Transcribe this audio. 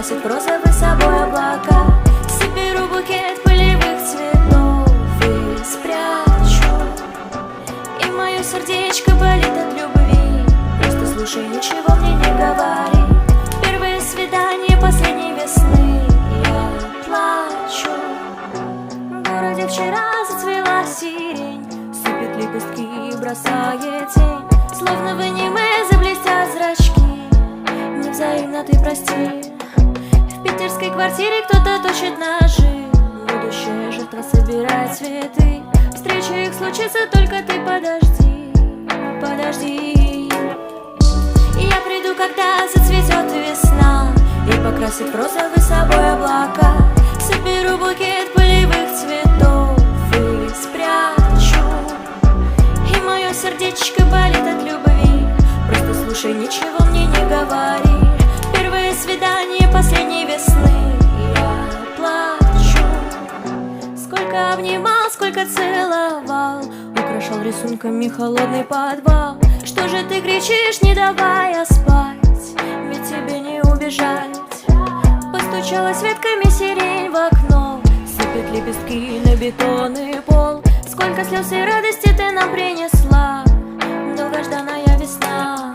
покрасит в розовый собой облака. Соберу букет полевых цветов и спрячу. И мое сердечко болит от любви. Просто слушай, ничего мне не говори. Первое свидание последней весны, я плачу. В городе вчера зацвела сирень, сыпет лепестки и бросает тень. Словно в аниме заблестят зрачки. Невзаимно ты прости. В питерской квартире кто-то точит ножи. Будущая жертва собирает цветы. Встреча их случится, только ты подожди, подожди. Я приду, когда зацветет весна и покрасит в розовый собой облака. Соберу букет полевых цветов и спрячу. И мое сердечко болит от любви. Просто слушай, ничего мне не говори. Первое свидание последней весны, я плачу. Сколько обнимал, сколько целовал, украшал рисунками холодный подвал. Что же ты кричишь, не давая спать? Ведь тебе не убежать. Постучалась ветками сирень в окно, сыпет лепестки на бетонный пол. Сколько слез и радости ты нам принесла, долгожданная весна.